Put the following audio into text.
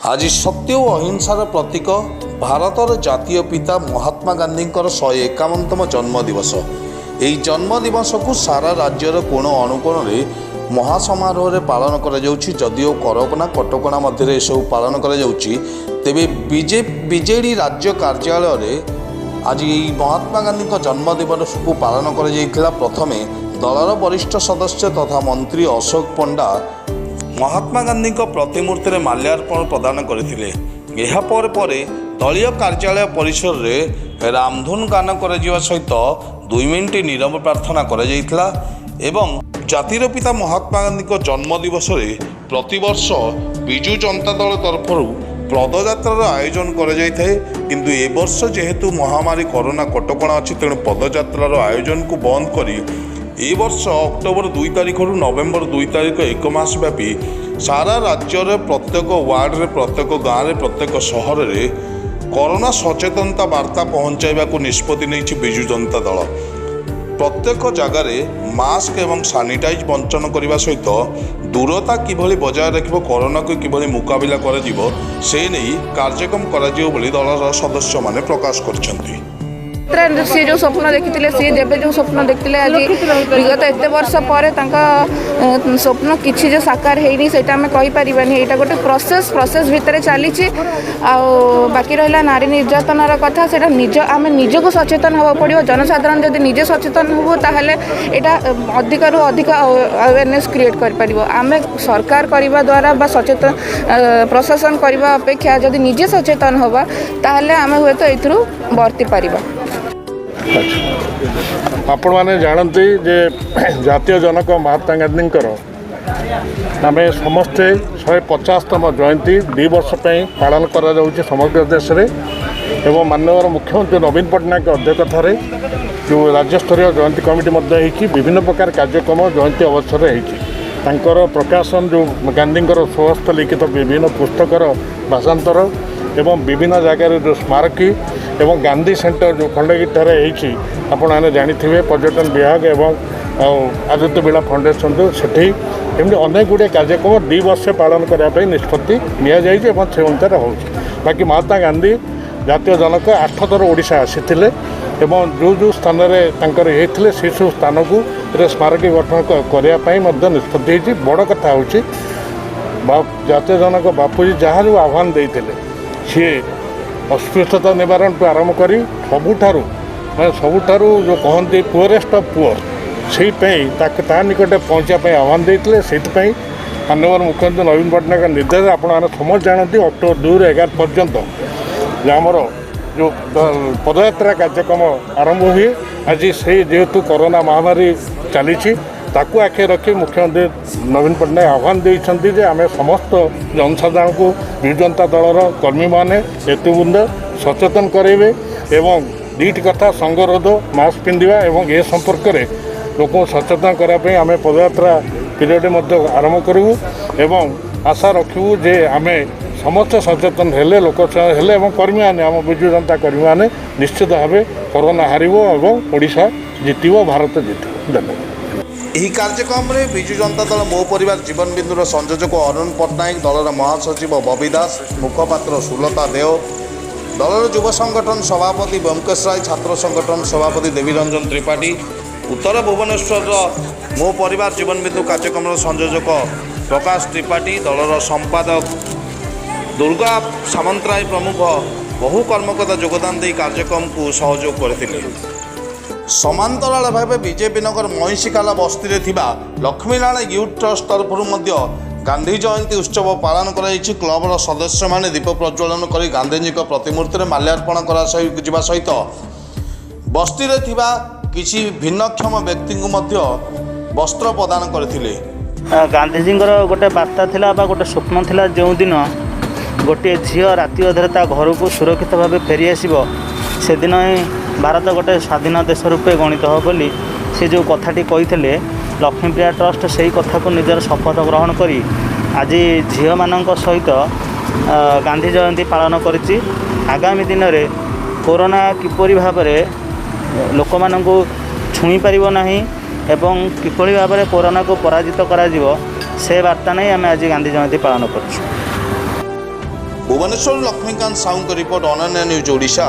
आज सत्य और अहिंसार प्रतीक भारतर जातीय पिता महात्मा गांधी 151तम जन्मदिवस। यही जन्मदिवस को सारा राज्यर कोण अनुकोण में महासमारोह पालन कदियो करोना कटकणा मध्य सब पालन तेबे बीजेडी राज्य कार्यालय आज महात्मा गांधी जन्मदिवस को पालन कर प्रथमे दलर वरिष्ठ सदस्य तथा मंत्री अशोक पंडा महात्मा गांधी प्रतिमूर्ति में माल्यार्पण प्रदान करते। दलीय कार्यालय परिसर में रामधुन गान कर सहित 2 मिनिट नीरव प्रार्थना करा एवं जातिर पिता महात्मा गांधी जन्मदिवस प्रतिवर्ष विजु जनता दल तरफ पदयात्रार आयोजन किंतु ए वर्ष जेहेतु महामारी कोरोना कटकणा अच्छी तेणु पदयात्रार आयोजन को बंद करी ए वर्ष अक्टोबर 2 तारिख नवेम्बर 2 तारिख 1 मास व्यापी सारा राज्यर प्रत्येक वार्ड रे प्रत्येक गाँव में प्रत्येक सहर में कोरोना सचेतनता वार्ता पहुँचाइबा को निष्पत्ति नहीं बिजु जनता दल। प्रत्येक जगार मास्क एवं सानिटाइज बंटन करने सहित दूरता किभली बजाय रखिब कोरोना को किभली मुकाबिला करा से नहीं कार्यक्रम करा दलर सदस्य माने प्रकाश करछन्ति। सी जो स्वप्न देखी सी जब जो स्वप्न देखते आज विगत एत वर्ष पर स्वप्न किसी जो साकार होनी से आम कहीपर यहाँ गोटे प्रोसेस भितर चली बाकी रहा नारी निर्यातनार कथा से निज आम निजक सचेतन हाँ पड़ो जनसाधारण जब निजे सचेतन हूँ ताहले यहाँ अधिक रु अधिक अवेयरनेस क्रिएट कर आम सरकार करने द्वारा सचेतन प्रशासन करने अपेक्षा जब निजे सचेतन हवा ताहले आम हुए तो ये बर्ती पारिबा। आपण मैंने जानते जे जातीय जनक महात्मा गांधी आम समस्ते 150तम जयंती 2 वर्ष पालन करा समग्र देश में एवं माननीय मुख्यमंत्री नवीन पट्टनायक अध्यक्षतार जो राज्यस्तरीय जयंती कमिटी विभिन्न प्रकार कार्यक्रम जयंती अवसर होकर प्रकाशन जो गांधी स्वहस्त लिखित विभिन्न पुस्तकर भाषांतर एवं विभिन्न जगार जो स्मारकी एवं गांधी सेंटर जो खंडगीठार आपने जानी पर्यटन विभाग एवं आदित्य बिड़ा फाउंडेशन से अनेक गुड़े कार्यक्रम 2 वर्ष पालन करने निष्पत्ति नि से अनुसार हो। बाकी महात्मा गांधी जातीय जनक 8 थर ओडिशा आसी जो जो स्थान में से सब स्थान को स्मारकी गठन करने निष्पत्ति बड़ कथा हूँ जातीय जनक बापूजी जहाँ जो आह्वान देते सी अस्पृश्यता निवारण को आरंभ कर सबुठारू जो कहते पुअरेस्ट ऑफ पुअर से निकटे पहुँचापी आह्वान देते से माननीय मुख्यमंत्री नवीन पट्टनायक निर्देश आपने समस्त जानती अक्टोबर 2 ରୁ 11 पर्यंत आमर जो पदयात्रा कार्यक्रम आरंभ हुए आज से जेहेतु कोरोना महामारी चली ताकू आखे रखी मुख्यमंत्री नवीन पट्टनायक आह्वान देते आम समस्त जनसाधारण को विजु जनता दलर कर्मी मैंने हेतुबृंद सचेतन करेंगे एवं 2टी कथा संगरोध मास्क पिंधा एवं ए संपर्क में लोक सचेतन करने आम पदयात्रा पीरियड आरंभ करूँ एवं आशा रखू जे आम समस्त सचेतन हेले लोक हेले एवं कर्मी मैंने आम विजु जनता कर्मी मैंने निश्चित भाव कोरोना हारिबो एवं ओडिशा जितिबो भारत जितिबो। धन्यवाद। यही कार्यक्रम में विजु जनता दल मो परिवार जीवन बिंदुर संयोजक अरुण पट्टनायक दलर महासचिव बबी दास मुखपात्र सुलता देव दलर युव संगठन सभापति ब्योमकेश राय छात्र संगठन सभापति देवीरंजन त्रिपाठी उत्तर भुवनेश्वर मो परिवार जीवन बिंदु कार्यक्रम संयोजक प्रकाश त्रिपाठी दलर संपादक दुर्गा सामंतराय प्रमुख बहु कर्मकर्ता योगदान दे कार्यक्रम को सहयोग करते। समांतराल भाव बीजेपी नगर महिषिकाला बस्ती लक्ष्मीनारायण यूथ ट्रस्ट तरफ गांधी जयंती उत्सव पालन कर क्लबर सदस्य मैंने दीप प्रज्वलन कर गांधीजी प्रतिमूर्ति में माल्यार्पण करा सहित बस्ती किसी भिन्नक्षम व्यक्ति को वस्त्र प्रदान करथिले। गांधीजी गोटे वार्ता थिला बा गोटे स्वप्न थिला जो दिन गोटे झील राति अधरे घर को सुरक्षित भाव फेरी आसब से दिन ही भारत गोटे स्वाधीन देश रूपे गणित हो बोली से जो कथाटी कही लक्ष्मीप्रिया ट्रस्ट से ही कथा को निजर शपथ ग्रहण करी आज झील मान सहित गांधी जयंती पालन करिछि। आगामी दिन में कोरोना किपरि भाव लोक मानू छुई पारिबो नाही एवं किपरि भाव कोरोना को पराजित करा से बार्ता नहीं आम आज गांधी जयंती पालन कर। Bhubaneswar Laxmikant Sahu report, Ananya news Odisha.